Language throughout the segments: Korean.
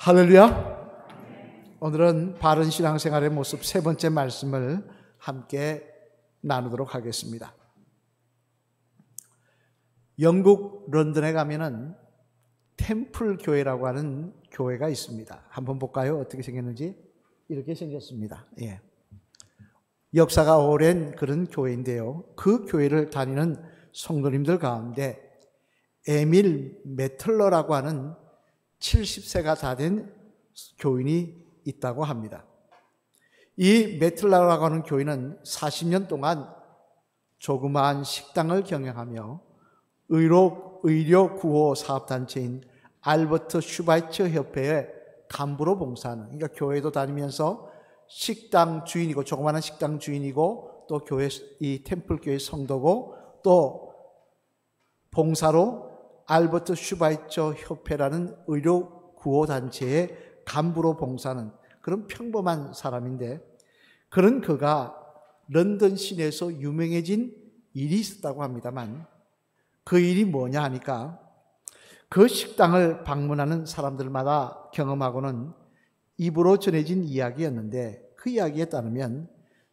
할렐루야. 오늘은 바른 신앙생활의 모습 세 번째 말씀을 함께 나누도록 하겠습니다. 영국 런던에 가면은 템플 교회라고 하는 교회가 있습니다. 한번 볼까요? 어떻게 생겼는지. 이렇게 생겼습니다. 예. 역사가 오랜 그런 교회인데요. 그 교회를 다니는 성도님들 가운데 에밀 메틀러라고 하는 70세가 다 된 교인이 있다고 합니다. 이 메틀러라고 하는 교인은 40년 동안 조그마한 식당을 경영하며 의료 구호 사업단체인 알버트 슈바이처 협회의 간부로 봉사하는, 그러니까 교회도 다니면서 식당 주인이고, 조그마한 식당 주인이고, 또 교회, 이 템플 교회 성도고, 또 봉사로 알버트 슈바이처 협회라는 의료 구호 단체의 간부로 봉사하는 그런 평범한 사람인데, 그런 그가 런던 시내에서 유명해진 일이 있었다고 합니다만, 그 일이 뭐냐 하니까 그 식당을 방문하는 사람들마다 경험하고는 입으로 전해진 이야기였는데, 그 이야기에 따르면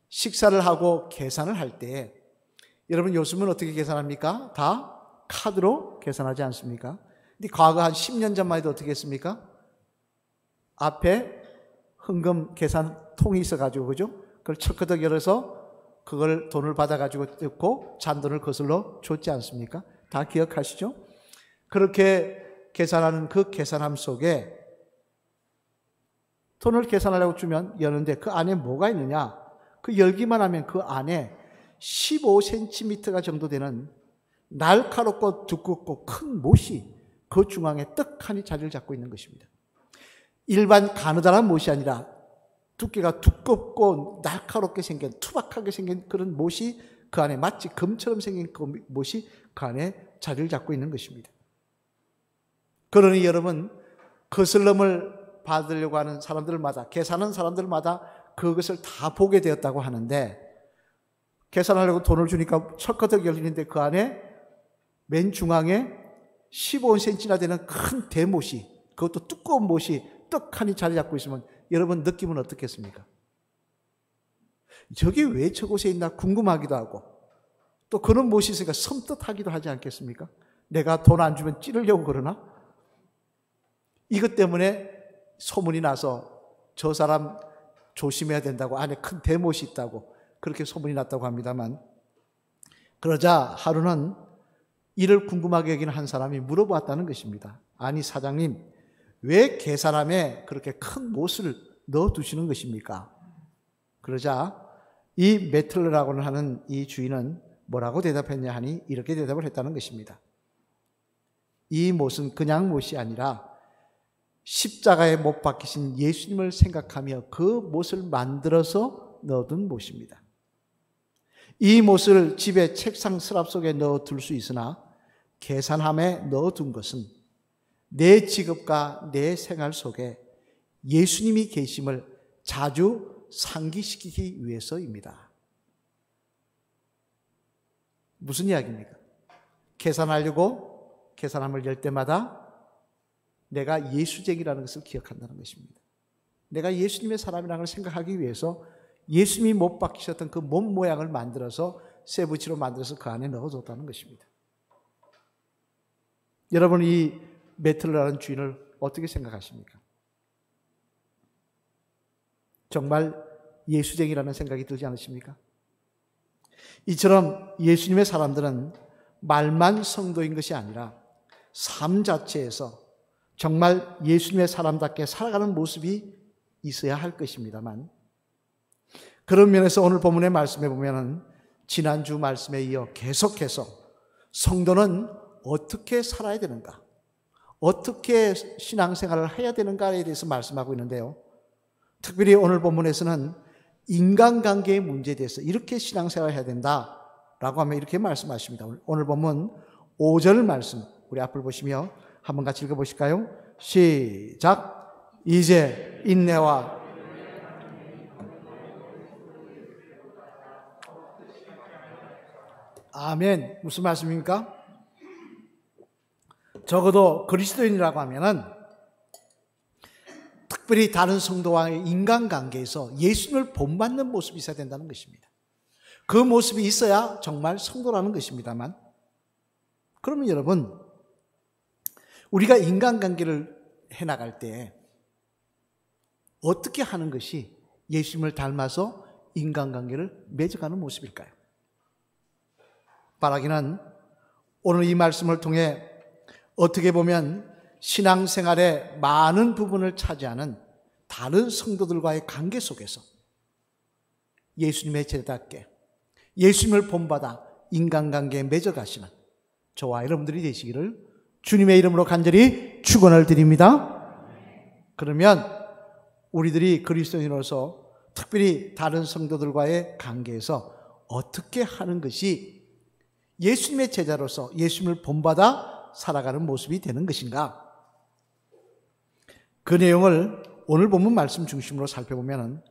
식사를 하고 계산을 할 때, 여러분 요즘은 어떻게 계산합니까? 다 카드로 계산하지 않습니까? 근데 과거 한 10년 전만 해도 어떻게 했습니까? 앞에 헌금 계산통이 있어가지고, 그죠? 그걸 철커덕 열어서 그걸 돈을 받아가지고 뜯고 잔돈을 거슬러 줬지 않습니까? 다 기억하시죠? 그렇게 계산하는 그 계산함 속에 돈을 계산하려고 주면 여는데 그 안에 뭐가 있느냐? 그 열기만 하면 그 안에 15cm가 정도 되는 날카롭고 두껍고 큰 못이 그 중앙에 떡하니 자리를 잡고 있는 것입니다. 일반 가느다란 못이 아니라 두께가 두껍고 날카롭게 생긴, 투박하게 생긴 그런 못이 그 안에, 마치 금처럼 생긴 그 못이 그 안에 자리를 잡고 있는 것입니다. 그러니 여러분, 거슬럼을 받으려고 하는 사람들마다, 계산하는 사람들마다 그것을 다 보게 되었다고 하는데, 계산하려고 돈을 주니까 철커덕 열리는데 그 안에 맨 중앙에 15cm나 되는 큰 대못이, 그것도 두꺼운 못이 떡하니 자리 잡고 있으면 여러분 느낌은 어떻겠습니까? 저게 왜 저곳에 있나 궁금하기도 하고, 또 그런 못이 있으니까 섬뜩하기도 하지 않겠습니까? 내가 돈 안 주면 찌르려고 그러나? 이것 때문에 소문이 나서 저 사람 조심해야 된다고, 안에 큰 대못이 있다고 그렇게 소문이 났다고 합니다만, 그러자 하루는 이를 궁금하게 여기는 한 사람이 물어보았다는 것입니다. 아니 사장님, 왜 계산함에 그렇게 큰 못을 넣어두시는 것입니까? 그러자 이 메틀러라고 하는 이 주인은 뭐라고 대답했냐 하니 이렇게 대답을 했다는 것입니다. 이 못은 그냥 못이 아니라 십자가에 못 박히신 예수님을 생각하며 그 못을 만들어서 넣어둔 못입니다. 이 못을 집에 책상 서랍 속에 넣어둘 수 있으나 계산함에 넣어둔 것은 내 직업과 내 생활 속에 예수님이 계심을 자주 상기시키기 위해서입니다. 무슨 이야기입니까? 계산하려고 계산함을 열 때마다 내가 예수쟁이라는 것을 기억한다는 것입니다. 내가 예수님의 사람이라는 걸 생각하기 위해서 예수님이 못 박히셨던 그 몸 모양을 만들어서 쇠붙이로 만들어서 그 안에 넣어뒀다는 것입니다. 여러분, 이 메틀러라는 주인을 어떻게 생각하십니까? 정말 예수쟁이라는 생각이 들지 않으십니까? 이처럼 예수님의 사람들은 말만 성도인 것이 아니라 삶 자체에서 정말 예수님의 사람답게 살아가는 모습이 있어야 할 것입니다만, 그런 면에서 오늘 본문의 말씀에 보면은 지난주 말씀에 이어 계속해서 성도는 어떻게 살아야 되는가, 어떻게 신앙생활을 해야 되는가에 대해서 말씀하고 있는데요. 특별히 오늘 본문에서는 인간관계의 문제에 대해서 이렇게 신앙생활을 해야 된다라고 하면 이렇게 말씀하십니다. 오늘 본문 5절 말씀 우리 앞을 보시며 한번 같이 읽어보실까요? 시작. 이제 인내와 아멘. 무슨 말씀입니까? 적어도 그리스도인이라고 하면은 특별히 다른 성도와의 인간관계에서 예수님을 본받는 모습이 있어야 된다는 것입니다. 그 모습이 있어야 정말 성도라는 것입니다만, 그러면 여러분, 우리가 인간관계를 해나갈 때 어떻게 하는 것이 예수님을 닮아서 인간관계를 맺어가는 모습일까요? 바라기는 오늘 이 말씀을 통해 어떻게 보면 신앙생활의 많은 부분을 차지하는 다른 성도들과의 관계 속에서 예수님의 제자답게 예수님을 본받아 인간관계에 맺어가시는 저와 여러분들이 되시기를 주님의 이름으로 간절히 축원을 드립니다. 그러면 우리들이 그리스도인으로서 특별히 다른 성도들과의 관계에서 어떻게 하는 것이 예수님의 제자로서 예수님을 본받아 살아가는 모습이 되는 것인가? 그 내용을 오늘 본문 말씀 중심으로 살펴보면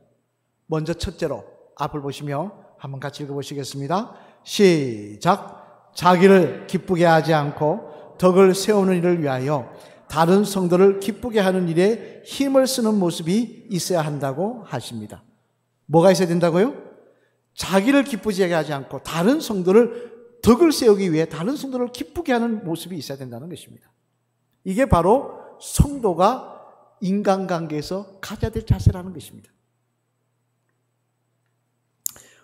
먼저 첫째로 앞을 보시며 한번 같이 읽어보시겠습니다. 시작. 자기를 기쁘게 하지 않고 덕을 세우는 일을 위하여 다른 성도를 기쁘게 하는 일에 힘을 쓰는 모습이 있어야 한다고 하십니다. 뭐가 있어야 된다고요? 자기를 기쁘게 하지 않고 다른 성도를 덕을 세우기 위해 다른 성도를 기쁘게 하는 모습이 있어야 된다는 것입니다. 이게 바로 성도가 인간관계에서 가져야 될 자세라는 것입니다.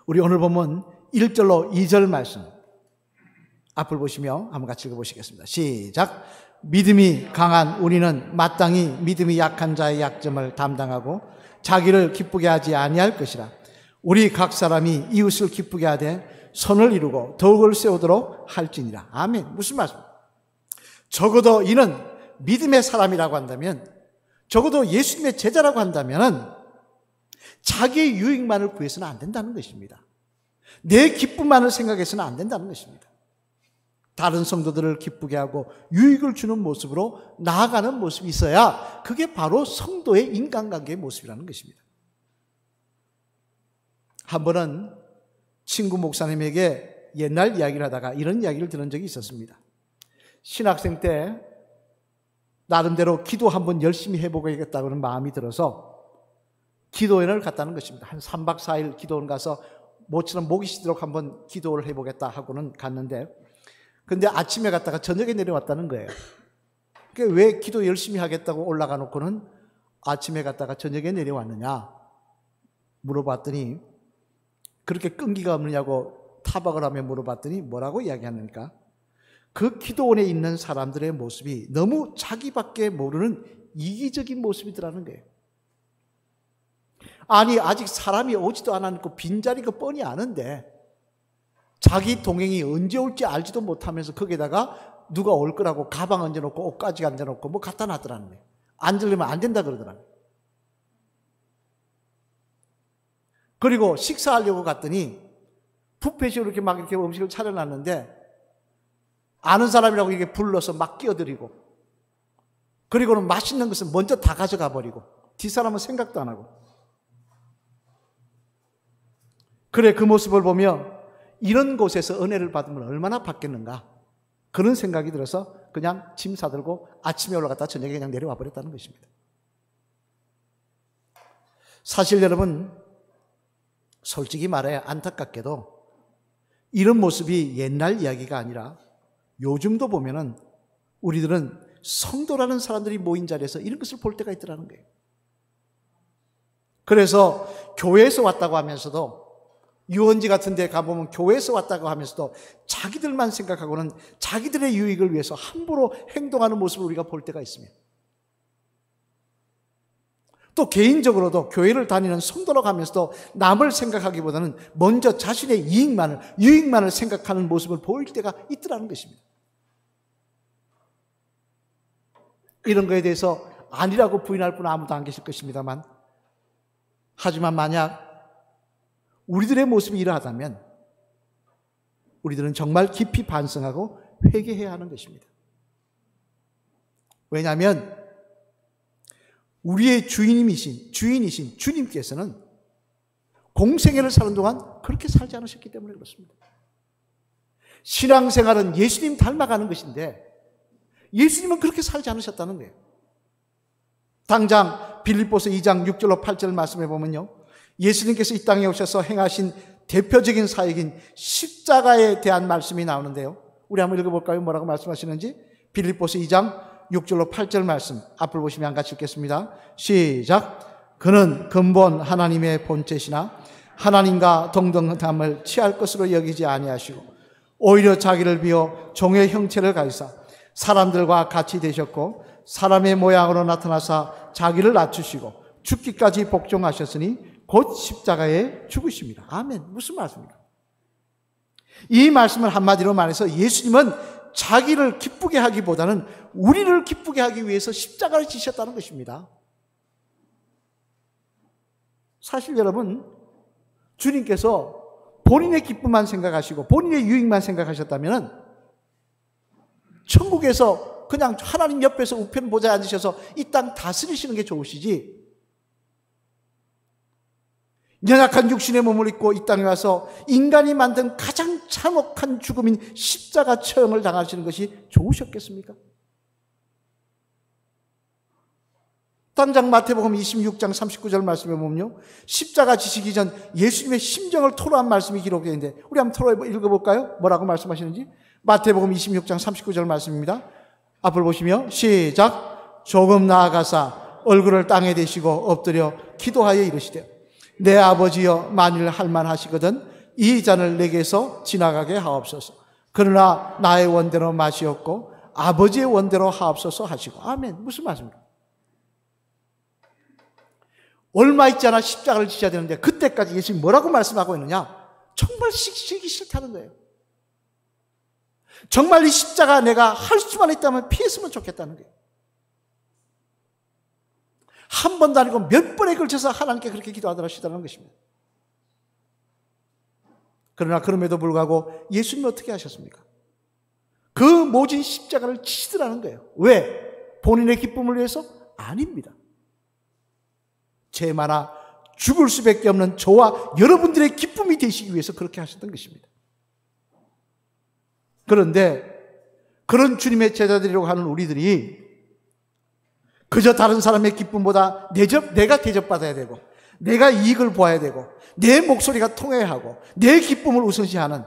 우리 오늘 보면 1절로 2절 말씀 앞을 보시며 한번 같이 읽어보시겠습니다. 시작. 믿음이 강한 우리는 마땅히 믿음이 약한 자의 약점을 담당하고 자기를 기쁘게 하지 아니할 것이라. 우리 각 사람이 이웃을 기쁘게 하되 선을 이루고 덕을 세우도록 할지니라. 아멘. 무슨 말씀? 적어도 이는 믿음의 사람이라고 한다면, 적어도 예수님의 제자라고 한다면 자기의 유익만을 구해서는 안 된다는 것입니다. 내 기쁨만을 생각해서는 안 된다는 것입니다. 다른 성도들을 기쁘게 하고 유익을 주는 모습으로 나아가는 모습이 있어야 그게 바로 성도의 인간관계의 모습이라는 것입니다. 한 번은 친구 목사님에게 옛날 이야기를 하다가 이런 이야기를 들은 적이 있었습니다. 신학생 때 나름대로 기도 한번 열심히 해보겠다는 마음이 들어서 기도원을 갔다는 것입니다. 한 3박 4일 기도원 가서 모처럼 목이 쉬도록 한번 기도를 해보겠다 하고는 갔는데, 근데 아침에 갔다가 저녁에 내려왔다는 거예요. 그게 왜 기도 열심히 하겠다고 올라가 놓고는 아침에 갔다가 저녁에 내려왔느냐 물어봤더니, 그렇게 끈기가 없느냐고 타박을 하며 물어봤더니 뭐라고 이야기하니까, 그 기도원에 있는 사람들의 모습이 너무 자기밖에 모르는 이기적인 모습이더라는 거예요. 아니, 아직 사람이 오지도 않았고 빈자리가 뻔히 아는데 자기 동행이 언제 올지 알지도 못하면서 거기에다가 누가 올 거라고 가방 얹어놓고 옷까지 얹어놓고 뭐 갖다 놨더라는 거예요. 앉으려면 안 된다 그러더라고요. 그리고 식사하려고 갔더니 뷔페식으로 이렇게 막 이렇게 음식을 차려놨는데 아는 사람이라고 이렇게 불러서 막 끼어들이고, 그리고는 맛있는 것을 먼저 다 가져가 버리고 뒷사람은 생각도 안 하고. 그래, 그 모습을 보며 이런 곳에서 은혜를 받으면 얼마나 받겠는가, 그런 생각이 들어서 그냥 짐 싸들고 아침에 올라갔다 저녁에 그냥 내려와 버렸다는 것입니다. 사실 여러분, 솔직히 말해 안타깝게도 이런 모습이 옛날 이야기가 아니라 요즘도 보면은 우리들은 성도라는 사람들이 모인 자리에서 이런 것을 볼 때가 있더라는 거예요. 그래서 교회에서 왔다고 하면서도, 유원지 같은 데 가보면 교회에서 왔다고 하면서도 자기들만 생각하고는 자기들의 유익을 위해서 함부로 행동하는 모습을 우리가 볼 때가 있습니다. 또 개인적으로도 교회를 다니는 성도로 가면서도 남을 생각하기보다는 먼저 자신의 유익만을 생각하는 모습을 보일 때가 있더라는 것입니다. 이런 거에 대해서 아니라고 부인할 분은 아무도 안 계실 것입니다만, 하지만 만약 우리들의 모습이 이러하다면 우리들은 정말 깊이 반성하고 회개해야 하는 것입니다. 왜냐하면 우리의 주인이신 주님께서는 공생애를 사는 동안 그렇게 살지 않으셨기 때문에 그렇습니다. 신앙생활은 예수님 닮아가는 것인데 예수님은 그렇게 살지 않으셨다는 거예요. 당장 빌립보서 2장 6절로 8절 말씀해 보면요, 예수님께서 이 땅에 오셔서 행하신 대표적인 사역인 십자가에 대한 말씀이 나오는데요. 우리 한번 읽어볼까요? 뭐라고 말씀하시는지. 빌립보서 2장 6절로 8절 말씀 앞을 보시면 같이 읽겠습니다. 시작. 그는 근본 하나님의 본체시나 하나님과 동등함을 취할 것으로 여기지 아니하시고 오히려 자기를 비워 종의 형체를 가지사 사람들과 같이 되셨고 사람의 모양으로 나타나사 자기를 낮추시고 죽기까지 복종하셨으니 곧 십자가에 죽으십니다. 아멘. 무슨 말씀입니까? 이 말씀을 한마디로 말해서 예수님은 자기를 기쁘게 하기보다는 우리를 기쁘게 하기 위해서 십자가를 지셨다는 것입니다. 사실 여러분, 주님께서 본인의 기쁨만 생각하시고 본인의 유익만 생각하셨다면 천국에서 그냥 하나님 옆에서 우편 보좌에 앉으셔서 이 땅 다스리시는 게 좋으시지, 연약한 육신의 몸을 입고 이 땅에 와서 인간이 만든 가장 참혹한 죽음인 십자가 체험을 당하시는 것이 좋으셨겠습니까? 당장 마태복음 26장 39절 말씀에 보면요, 십자가 지시기 전 예수님의 심정을 토로한 말씀이 기록되어 있는데 우리 한번 토로 읽어볼까요? 뭐라고 말씀하시는지. 마태복음 26장 39절 말씀입니다. 앞을 보시며 시작. 조금 나아가사 얼굴을 땅에 대시고 엎드려 기도하여 이르시되 내 아버지여, 만일 할만하시거든 이 잔을 내게서 지나가게 하옵소서. 그러나 나의 원대로 마시옵고 아버지의 원대로 하옵소서 하시고. 아멘. 무슨 말씀입니까? 얼마 있지 않아 십자가를 지셔야 되는데 그때까지 예수님이 뭐라고 말씀하고 있느냐? 정말 지기 싫다는 거예요. 정말 이 십자가 내가 할 수만 있다면 피했으면 좋겠다는 거예요. 한 번도 아니고 몇 번에 걸쳐서 하나님께 그렇게 기도하시다는 것입니다. 그러나 그럼에도 불구하고 예수님이 어떻게 하셨습니까? 그 모진 십자가를 지시더라는 거예요. 왜? 본인의 기쁨을 위해서? 아닙니다. 죄 많아 죽을 수밖에 없는 저와 여러분들의 기쁨이 되시기 위해서 그렇게 하셨던 것입니다. 그런데 그런 주님의 제자들이라고 하는 우리들이 그저 다른 사람의 기쁨보다 내가 대접받아야 되고 내가 이익을 보아야 되고 내 목소리가 통해야 하고 내 기쁨을 우선시하는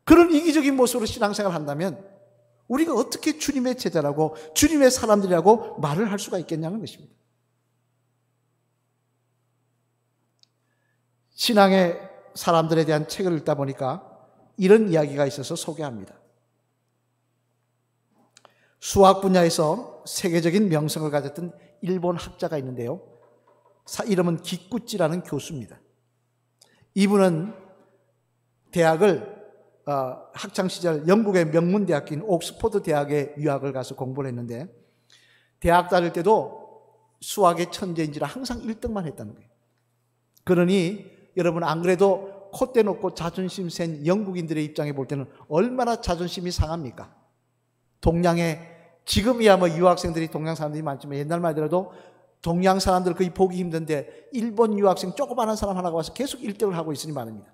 그런 이기적인 모습으로 신앙생활을 한다면 우리가 어떻게 주님의 제자라고 주님의 사람들이라고 말을 할 수가 있겠냐는 것입니다. 신앙의 사람들에 대한 책을 읽다 보니까 이런 이야기가 있어서 소개합니다. 수학 분야에서 세계적인 명성을 가졌던 일본 학자가 있는데요, 이름은 기쿠치라는 교수입니다. 이분은 대학을 학창시절 영국의 명문대학인 옥스퍼드 대학에 유학을 가서 공부를 했는데 대학 다닐 때도 수학의 천재인지라 항상 1등만 했다는 거예요. 그러니 여러분, 안 그래도 콧대 높고 자존심 센 영국인들의 입장에 볼 때는 얼마나 자존심이 상합니까? 동양에 지금이야 뭐 유학생들이 동양 사람들이 많지만 옛날만 하더라도 동양 사람들 거의 보기 힘든데 일본 유학생 조그마한 사람 하나가 와서 계속 1등을 하고 있으니 말입니다.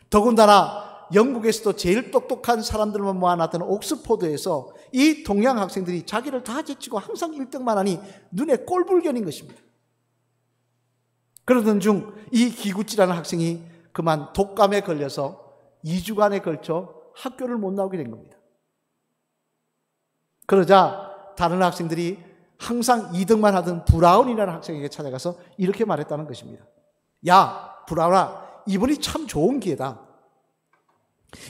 더군다나 영국에서도 제일 똑똑한 사람들만 모아놨던 옥스포드에서 이 동양 학생들이 자기를 다 제치고 항상 1등만 하니 눈에 꼴불견인 것입니다. 그러던 중 이 기구치라는 학생이 그만 독감에 걸려서 2주간에 걸쳐 학교를 못 나오게 된 겁니다. 그러자 다른 학생들이 항상 2등만 하던 브라운이라는 학생에게 찾아가서 이렇게 말했다는 것입니다. 야, 브라운아, 이번이 참 좋은 기회다.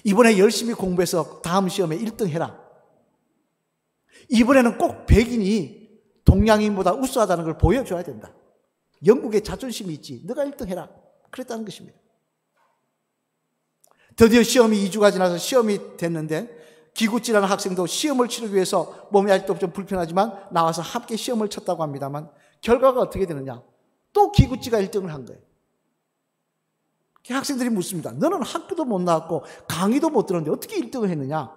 이번에 열심히 공부해서 다음 시험에 1등 해라. 이번에는 꼭 백인이 동양인보다 우수하다는 걸 보여줘야 된다. 영국에 자존심이 있지. 너가 1등 해라. 그랬다는 것입니다. 드디어 시험이 2주가 지나서 시험이 됐는데 기구찌라는 학생도 시험을 치르기 위해서 몸이 아직도 좀 불편하지만 나와서 함께 시험을 쳤다고 합니다만 결과가 어떻게 되느냐? 또 기구찌가 1등을 한 거예요. 학생들이 묻습니다. 너는 학교도 못 나왔고 강의도 못 들었는데 어떻게 1등을 했느냐?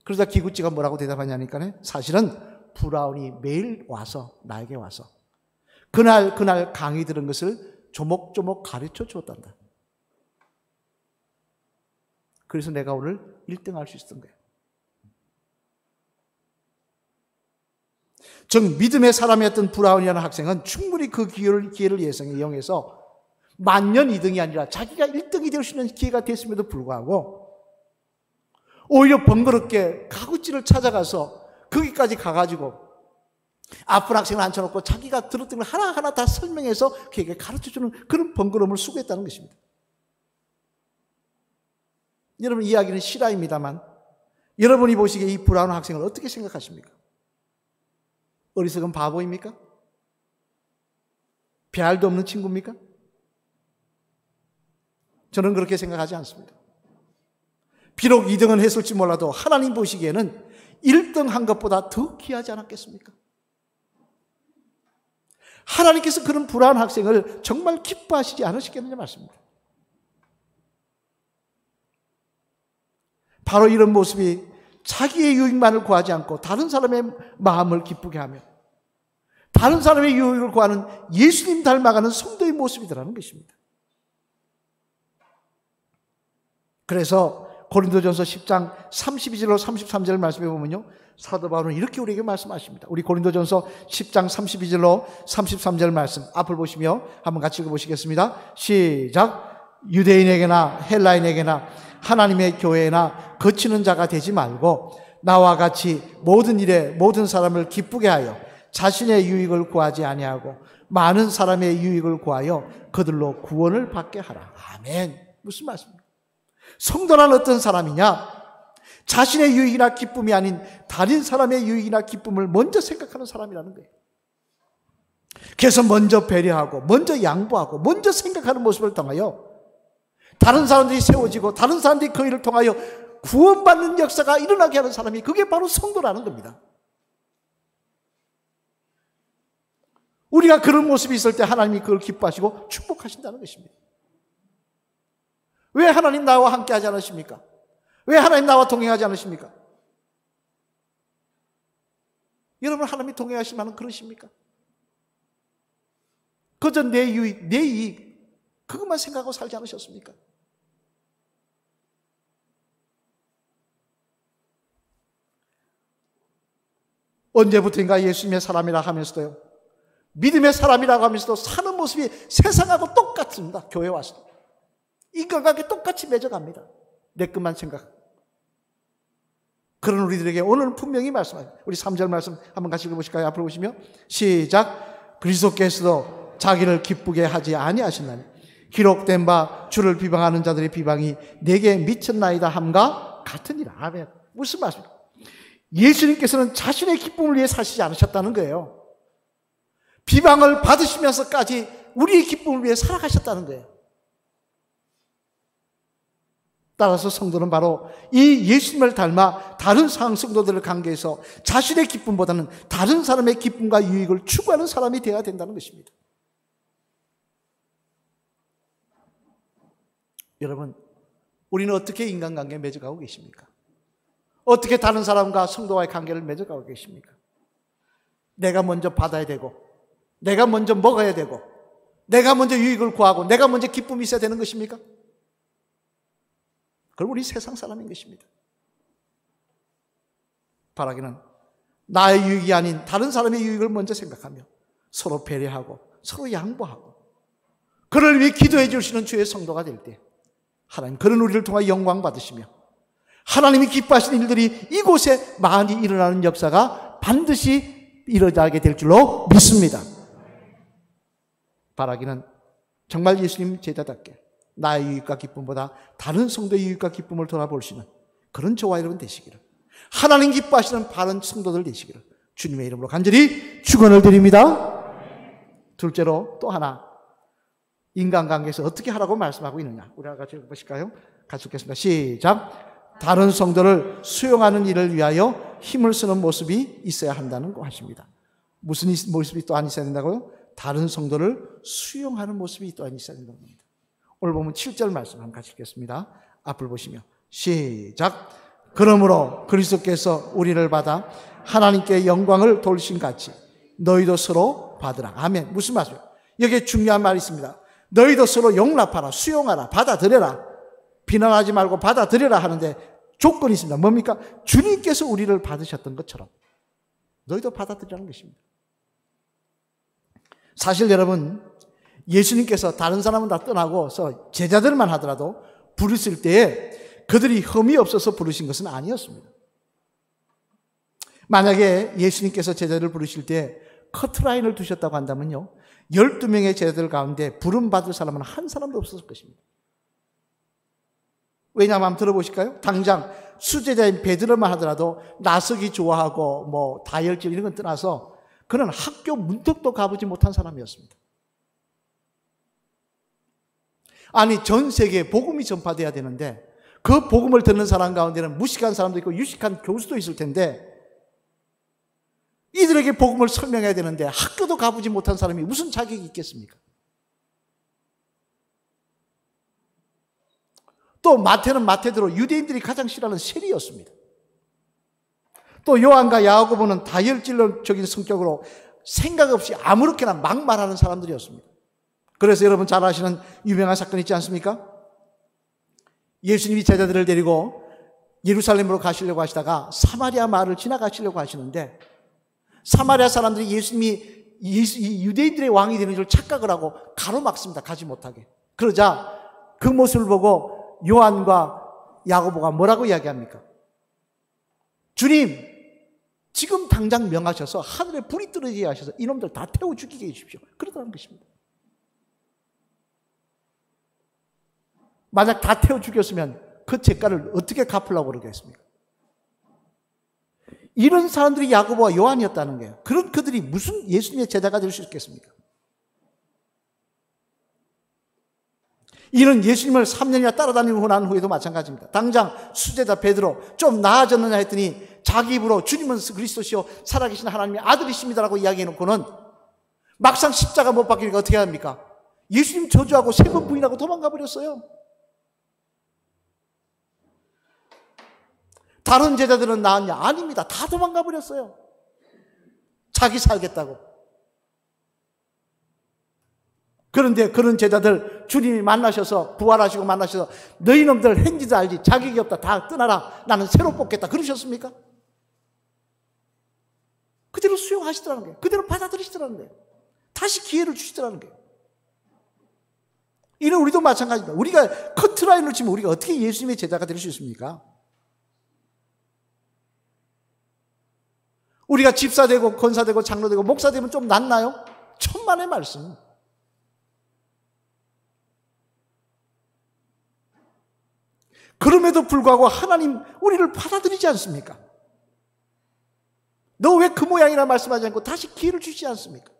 그러자 기구찌가 뭐라고 대답하냐니까 사실은 브라운이 매일 와서 나에게 와서 그날 강의 들은 것을 조목조목 가르쳐 주었단다. 그래서 내가 오늘 1등 할 수 있었던 거예요. 즉 믿음의 사람이었던 브라운이라는 학생은 충분히 그 기회를 이용해서 만년 2등이 아니라 자기가 1등이 될 수 있는 기회가 됐음에도 불구하고 오히려 번거롭게 가구집을 찾아가서 거기까지 가가지고 아픈 학생을 앉혀놓고 자기가 들었던 걸 하나하나 다 설명해서 그에게 가르쳐주는 그런 번거로움을 수고했다는 것입니다. 여러분, 이야기는 실화입니다만 여러분이 보시기에 이 브라운 학생을 어떻게 생각하십니까? 어리석은 바보입니까? 배알도 없는 친구입니까? 저는 그렇게 생각하지 않습니다. 비록 2등은 했을지 몰라도 하나님 보시기에는 1등 한 것보다 더 귀하지 않았겠습니까? 하나님께서 그런 불안한 학생을 정말 기뻐하시지 않으시겠느냐 말씀입니다. 바로 이런 모습이 자기의 유익만을 구하지 않고 다른 사람의 마음을 기쁘게 하며 다른 사람의 유익을 구하는 예수님 닮아가는 성도의 모습이더라는 것입니다. 그래서 고린도전서 10장 32절로 33절 말씀해 보면요, 사도 바울은 이렇게 우리에게 말씀하십니다. 우리 고린도전서 10장 32절로 33절 말씀 앞을 보시며 한번 같이 읽어보시겠습니다. 시작. 유대인에게나 헬라인에게나 하나님의 교회나 거치는 자가 되지 말고 나와 같이 모든 일에 모든 사람을 기쁘게 하여 자신의 유익을 구하지 아니하고 많은 사람의 유익을 구하여 그들로 구원을 받게 하라. 아멘. 무슨 말씀입니까? 성도란 어떤 사람이냐? 자신의 유익이나 기쁨이 아닌 다른 사람의 유익이나 기쁨을 먼저 생각하는 사람이라는 거예요. 그래서 먼저 배려하고 먼저 양보하고 먼저 생각하는 모습을 통하여 다른 사람들이 세워지고 다른 사람들이 그 일을 통하여 구원받는 역사가 일어나게 하는 사람이, 그게 바로 성도라는 겁니다. 우리가 그런 모습이 있을 때 하나님이 그걸 기뻐하시고 축복하신다는 것입니다. 왜 하나님 나와 함께 하지 않으십니까? 왜 하나님 나와 동행하지 않으십니까? 여러분, 하나님이 동행하실 만한 그러십니까? 그저 내 유익, 내 이익, 그것만 생각하고 살지 않으셨습니까? 언제부터인가 예수님의 사람이라 하면서도요, 믿음의 사람이라고 하면서도 사는 모습이 세상하고 똑같습니다. 교회 와서도 인간관계 똑같이 맺어갑니다. 내 것만 생각. 그런 우리들에게 오늘은 분명히 말씀하십니다. 우리 3절 말씀 한번 같이 읽어보실까요? 앞으로 보시며 시작. 그리스도께서도 자기를 기쁘게 하지 아니하셨나니 기록된 바 주를 비방하는 자들의 비방이 내게 미쳤나이다 함과 같으니라. 아멘. 무슨 말씀입니까? 예수님께서는 자신의 기쁨을 위해 사시지 않으셨다는 거예요. 비방을 받으시면서까지 우리의 기쁨을 위해 살아가셨다는 거예요. 따라서 성도는 바로 이 예수님을 닮아 다른 성도들을 관계해서 자신의 기쁨보다는 다른 사람의 기쁨과 유익을 추구하는 사람이 되어야 된다는 것입니다. 여러분, 우리는 어떻게 인간관계에 맺어가고 계십니까? 어떻게 다른 사람과 성도와의 관계를 맺어가고 계십니까? 내가 먼저 받아야 되고, 내가 먼저 먹어야 되고, 내가 먼저 유익을 구하고, 내가 먼저 기쁨이 있어야 되는 것입니까? 그럼 우리 세상 사람인 것입니다. 바라기는 나의 유익이 아닌 다른 사람의 유익을 먼저 생각하며 서로 배려하고 서로 양보하고 그를 위해 기도해 주시는 주의 성도가 될 때 하나님 그런 우리를 통해 영광 받으시며 하나님이 기뻐하시는 일들이 이곳에 많이 일어나는 역사가 반드시 일어나게 될 줄로 믿습니다. 바라기는 정말 예수님 제자답게 나의 유익과 기쁨보다 다른 성도의 유익과 기쁨을 돌아볼 수 있는 그런 저와 여러분 되시기를, 하나님 기뻐하시는 바른 성도들 되시기를 주님의 이름으로 간절히 축원을 드립니다. 둘째로 또 하나, 인간관계에서 어떻게 하라고 말씀하고 있느냐, 우리가 같이 보실까요? 같이 읽겠습니다. 시작. 다른 성도를 수용하는 일을 위하여 힘을 쓰는 모습이 있어야 한다는 거 하십니다. 무슨 모습이 또한 있어야 된다고요? 다른 성도를 수용하는 모습이 또한 있어야 된다는 겁니다. 오늘 보면 7절 말씀 한번 같이 읽겠습니다. 앞을 보시며 시작. 그러므로 그리스도께서 우리를 받아 하나님께 영광을 돌리신 같이 너희도 서로 받으라. 아멘. 무슨 말이에요? 여기에 중요한 말이 있습니다. 너희도 서로 용납하라, 수용하라, 받아들여라. 비난하지 말고 받아들여라 하는데 조건이 있습니다. 뭡니까? 주님께서 우리를 받으셨던 것처럼 너희도 받아들이라는 것입니다. 사실 여러분, 예수님께서 다른 사람은 다 떠나고서 제자들만 하더라도 부르실 때에 그들이 흠이 없어서 부르신 것은 아니었습니다. 만약에 예수님께서 제자들을 부르실 때 커트라인을 두셨다고 한다면요, 12명의 제자들 가운데 부름받을 사람은 한 사람도 없었을 것입니다. 왜냐하면 한번 들어보실까요? 당장 수제자인 베드로만 하더라도 나서기 좋아하고 뭐 다혈질 이런 건 떠나서 그는 학교 문턱도 가보지 못한 사람이었습니다. 아니, 전 세계에 복음이 전파돼야 되는데 그 복음을 듣는 사람 가운데는 무식한 사람도 있고 유식한 교수도 있을 텐데 이들에게 복음을 설명해야 되는데 학교도 가보지 못한 사람이 무슨 자격이 있겠습니까? 또 마태는 마태대로 유대인들이 가장 싫어하는 세리였습니다. 또 요한과 야고보는 다혈질적인 성격으로 생각 없이 아무렇게나 막 말하는 사람들이었습니다. 그래서 여러분 잘 아시는 유명한 사건 있지 않습니까? 예수님이 제자들을 데리고 예루살렘으로 가시려고 하시다가 사마리아 마을을 지나가시려고 하시는데 사마리아 사람들이 예수님이 유대인들의 왕이 되는 줄 착각을 하고 가로막습니다. 가지 못하게. 그러자 그 모습을 보고 요한과 야고보가 뭐라고 이야기합니까? 주님, 지금 당장 명하셔서 하늘에 불이 떨어지게 하셔서 이놈들 다 태워 죽이게 해주십시오. 그러더라는 것입니다. 만약 다 태워 죽였으면 그 죄가를 어떻게 갚으려고 그러겠습니까? 이런 사람들이 야고보와 요한이었다는 거예요. 그런 그들이 무슨 예수님의 제자가 될 수 있겠습니까? 이런 예수님을 3년이나 따라다니고 난 후에도 마찬가지입니다. 당장 수제자 베드로 좀 나아졌느냐 했더니 자기 입으로 주님은 그리스도시요 살아계신 하나님의 아들이십니다라고 이야기해놓고는 막상 십자가 못 박히니까 어떻게 합니까? 예수님 저주하고 3번 부인하고 도망가 버렸어요. 다른 제자들은 나았냐? 아닙니다. 다 도망가 버렸어요. 자기 살겠다고. 그런데 그런 제자들 주님이 만나셔서 부활하시고 만나셔서 너희 놈들 행지도 알지 자격이 없다 다 떠나라 나는 새로 뽑겠다 그러셨습니까? 그대로 수용하시더라는 거예요. 그대로 받아들이시더라는 거예요. 다시 기회를 주시더라는 거예요. 이는 우리도 마찬가지입니다. 우리가 커트라인을 치면 우리가 어떻게 예수님의 제자가 될 수 있습니까? 우리가 집사되고 권사되고 장로되고 목사되면 좀 낫나요? 천만의 말씀. 그럼에도 불구하고 하나님 우리를 받아들이지 않습니까? 너 왜 그 모양이라 말씀하지 않고 다시 기회를 주시지 않습니까?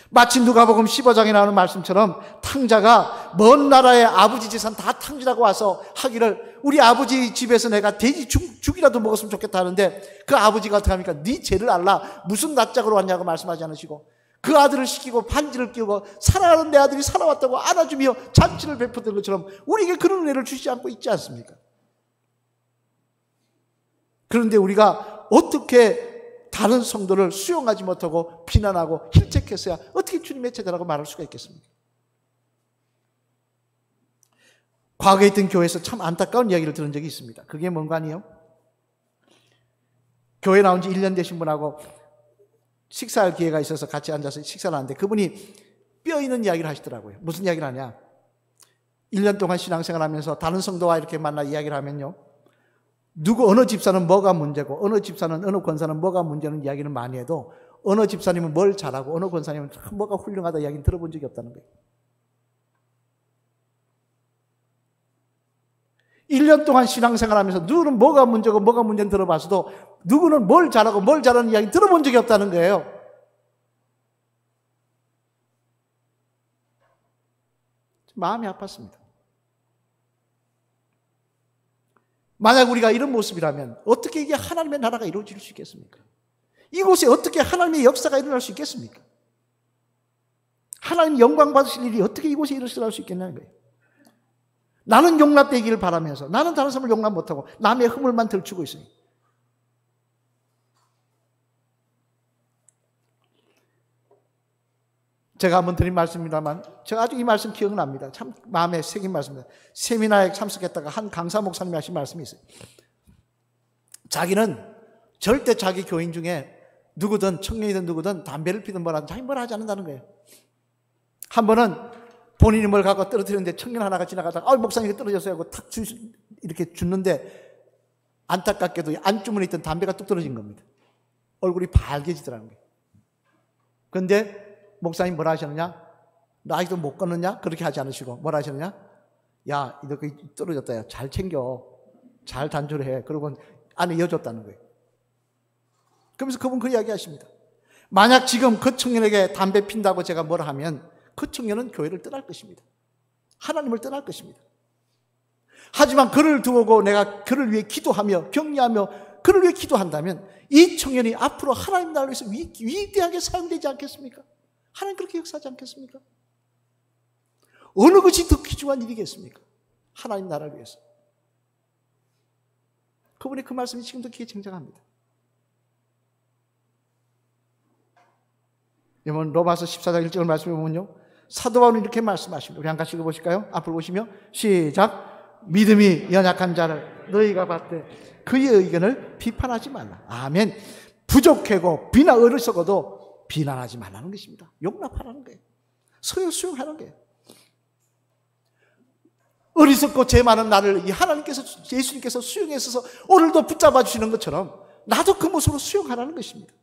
마치 누가복음 15장에 나오는 말씀처럼 탕자가 먼 나라의 아버지 재산 다 탕진하고 와서 하기를 우리 아버지 집에서 내가 돼지 죽이라도 먹었으면 좋겠다 하는데 그 아버지가 어떻게 합니까? 네 죄를 알라 무슨 낯짝으로 왔냐고 말씀하지 않으시고 그 아들을 시키고 반지를 끼우고 사랑하는 내 아들이 살아왔다고 안아주며 잔치를 베푸던 것처럼 우리에게 그런 은혜를 주시지 않고 있지 않습니까? 그런데 우리가 어떻게 다른 성도를 수용하지 못하고 비난하고 힐책했어야 어떻게 주님의 제자라고 말할 수가 있겠습니까? 과거에 있던 교회에서 참 안타까운 이야기를 들은 적이 있습니다. 그게 뭔가 아니에요? 교회 나온 지 1년 되신 분하고 식사할 기회가 있어서 같이 앉아서 식사를 하는데 그분이 뼈 있는 이야기를 하시더라고요. 무슨 이야기를 하냐? 1년 동안 신앙생활 하면서 다른 성도와 이렇게 만나 이야기를 하면요. 어느 집사는 뭐가 문제고 어느 집사는 어느 권사는 뭐가 문제는 이야기는 많이 해도 어느 집사님은 뭘 잘하고 어느 권사님은 참 뭐가 훌륭하다 이야기는 들어본 적이 없다는 거예요. 1년 동안 신앙생활 하면서 누구는 뭐가 문제고 뭐가 문제는 들어봤어도 누구는 뭘 잘하고 뭘 잘하는 이야기 들어본 적이 없다는 거예요. 마음이 아팠습니다. 만약 우리가 이런 모습이라면 어떻게 이게 하나님의 나라가 이루어질 수 있겠습니까? 이곳에 어떻게 하나님의 역사가 일어날 수 있겠습니까? 하나님 영광 받으실 일이 어떻게 이곳에 일어날 수 있겠냐는 거예요. 나는 용납되기를 바라면서 나는 다른 사람을 용납 못하고 남의 허물만 들추고 있어요. 제가 한번 드린 말씀입니다만 제가 아주 이 말씀 기억납니다. 참 마음에 새긴 말씀입니다. 세미나에 참석했다가 한 강사 목사님이 하신 말씀이 있어요. 자기는 절대 자기 교인 중에 누구든 청년이든 누구든 담배를 피든 뭐라든 자기 뭘 하지 않는다는 거예요. 한 번은 본인이 뭘 갖고 떨어뜨렸는데 청년 하나가 지나가다가 목사님 이게 떨어졌어요 하고 탁 이렇게 줬는데 안타깝게도 안주머니에 있던 담배가 뚝 떨어진 겁니다. 얼굴이 발개지더라는 거예요. 그런데 목사님 뭐라 하셨느냐? 나 아직도 못 끊었냐? 그렇게 하지 않으시고 뭐라 하셨느냐? 야, 이렇게 떨어졌다. 야, 잘 챙겨. 잘 단절해. 그러고 안에 이어줬다는 거예요. 그러면서 그분 그 이야기 하십니다. 만약 지금 그 청년에게 담배 핀다고 제가 뭐라 하면 그 청년은 교회를 떠날 것입니다. 하나님을 떠날 것입니다. 하지만 그를 두고 내가 그를 위해 기도하며 격려하며 그를 위해 기도한다면 이 청년이 앞으로 하나님 나라를 위해서 위대하게 사용되지 않겠습니까? 하나님 그렇게 역사하지 않겠습니까? 어느 것이 더 귀중한 일이겠습니까? 하나님 나라를 위해서. 그분의 그 말씀이 지금도 귀에 쟁쟁합니다. 여러분 로마서 14장 1절 말씀해 보면요, 사도 바울은 이렇게 말씀하십니다. 우리 한 가지 읽어보실까요? 앞으로 보시며 시작. 믿음이 연약한 자를 너희가 봤되 그의 의견을 비판하지 말라. 아멘. 부족하고 어리석어도 비난하지 말라는 것입니다. 용납하라는 거예요. 수용하라는 거예요. 어리석고 죄 많은 나를 하나님께서 예수님께서 수용해서 오늘도 붙잡아 주시는 것처럼 나도 그 모습으로 수용하라는 것입니다.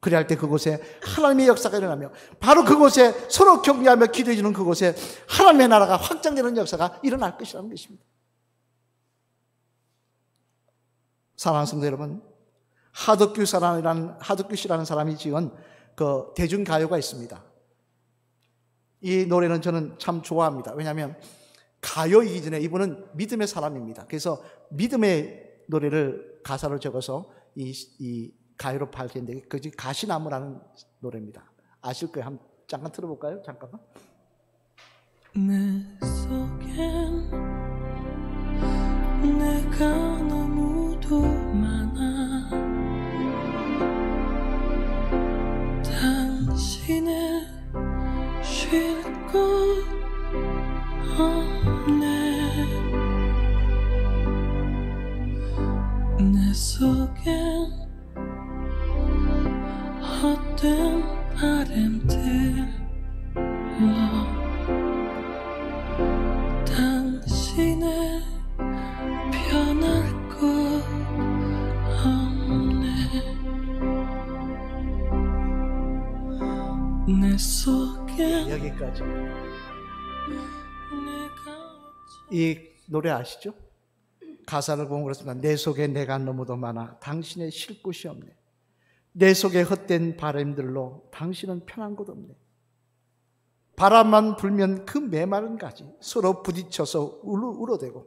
그래야 할 때 그곳에 하나님의 역사가 일어나며 바로 그곳에 서로 격려하며 기도해 주는 그곳에 하나님의 나라가 확장되는 역사가 일어날 것이라는 것입니다. 사랑하는 성도 여러분, 하덕규 씨라는 사람이 지은 그 대중가요가 있습니다. 이 노래는 저는 참 좋아합니다. 왜냐하면 가요이기 전에 이분은 믿음의 사람입니다. 그래서 믿음의 노래를 가사를 적어서 이 가요로 밝혔는데 그게 가시나무라는 노래입니다. 아실 거예요. 한번 잠깐 들어볼까요? 잠깐만. 내 속엔 내가 너무도 많아. 당신의 쉴 곳 없네. 내 속엔 헛된 바람들로 당신의 변할 것 없네. 내 속엔 여기까지. 이 노래 아시죠? 가사를 보면 그렇습니다. 내 속에 내가 너무도 많아 당신의 쉴 곳이 없네. 내 속에 헛된 바람들로 당신은 편한 곳 없네. 바람만 불면 그 메마른 가지 서로 부딪혀서 울어대고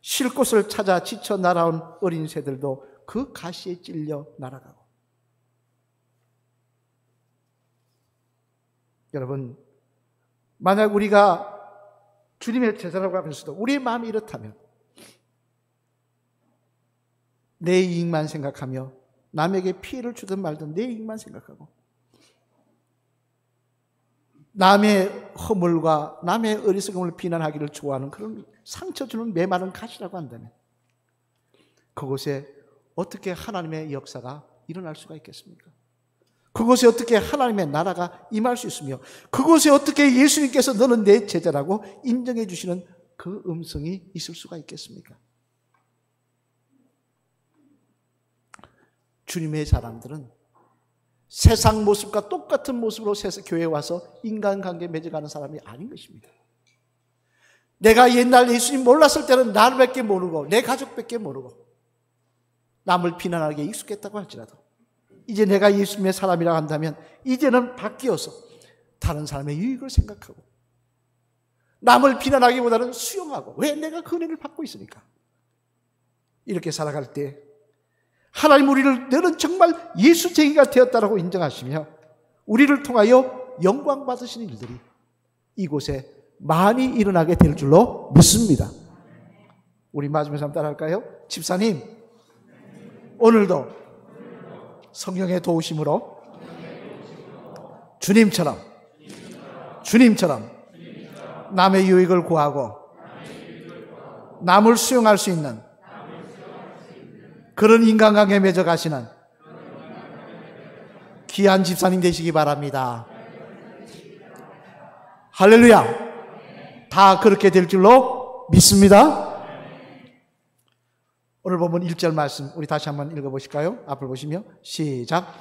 쉴 곳을 찾아 지쳐 날아온 어린 새들도 그 가시에 찔려 날아가고. 여러분, 만약 우리가 주님의 제자라고 하면서도 우리의 마음이 이렇다면 내 이익만 생각하며 남에게 피해를 주든 말든 내 이익만 생각하고 남의 허물과 남의 어리석음을 비난하기를 좋아하는 그런 상처 주는 메마른 가시라고 한다면 그곳에 어떻게 하나님의 역사가 일어날 수가 있겠습니까? 그곳에 어떻게 하나님의 나라가 임할 수 있으며 그곳에 어떻게 예수님께서 너는 내 제자라고 인정해 주시는 그 음성이 있을 수가 있겠습니까? 주님의 사람들은 세상 모습과 똑같은 모습으로 교회에 와서 인간관계 맺어가는 사람이 아닌 것입니다. 내가 옛날 예수님 몰랐을 때는 나밖에 모르고 내 가족밖에 모르고 남을 비난하기에 익숙했다고 할지라도 이제 내가 예수님의 사람이라고 한다면 이제는 바뀌어서 다른 사람의 유익을 생각하고 남을 비난하기보다는 수용하고 왜 내가 그 은혜를 받고 있으니까 이렇게 살아갈 때 하나님 우리를 너는 정말 예수쟁이가 되었다라고 인정하시며 우리를 통하여 영광 받으시는 일들이 이곳에 많이 일어나게 될 줄로 믿습니다. 우리 맞으면서 한번 따라할까요? 집사님, 오늘도 성령의 도우심으로 주님처럼 남의 유익을 구하고 남을 수용할 수 있는 그런 인간관계 맺어 가시는 귀한 집사님 되시기 바랍니다. 할렐루야. 다 그렇게 될 줄로 믿습니다. 오늘 본문 1절 말씀 우리 다시 한번 읽어보실까요? 앞을 보시며 시작.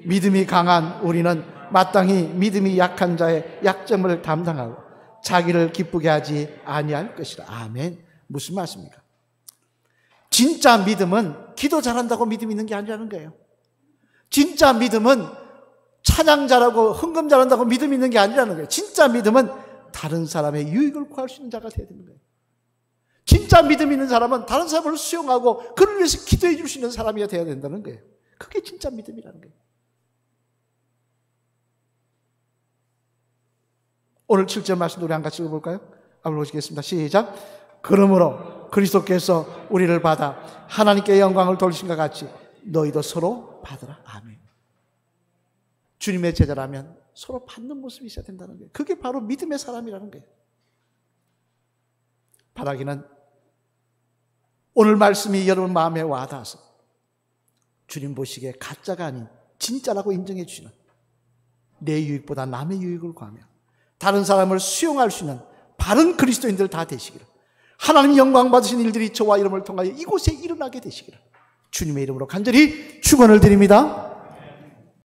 믿음이 강한 우리는 마땅히 믿음이 약한 자의 약점을 담당하고 자기를 기쁘게 하지 아니할 것이라. 아멘. 무슨 말씀입니까? 진짜 믿음은 기도 잘한다고 믿음 있는 게 아니라는 거예요. 진짜 믿음은 찬양 잘하고 헌금 잘한다고 믿음 있는 게 아니라는 거예요. 진짜 믿음은 다른 사람의 유익을 구할 수 있는 자가 되어야 되는 거예요. 진짜 믿음 있는 사람은 다른 사람을 수용하고 그를 위해서 기도해 줄 수 있는 사람이 되어야 된다는 거예요. 그게 진짜 믿음이라는 거예요. 오늘 7절 말씀 우리 한 같이 읽어볼까요? 한번 보시겠습니다. 시작. 그러므로 그리스도께서 우리를 받아 하나님께 영광을 돌리신 것 같이 너희도 서로 받으라. 아멘. 주님의 제자라면 서로 받는 모습이 있어야 된다는 거예요. 그게 바로 믿음의 사람이라는 거예요. 바라기는 오늘 말씀이 여러분 마음에 와닿아서 주님 보시기에 가짜가 아닌 진짜라고 인정해 주시는 내 유익보다 남의 유익을 구하며 다른 사람을 수용할 수 있는 바른 그리스도인들 다 되시기를, 하나님 영광 받으신 일들이 저와 여러분을 통하여 이곳에 일어나게 되시기를 주님의 이름으로 간절히 축원을 드립니다.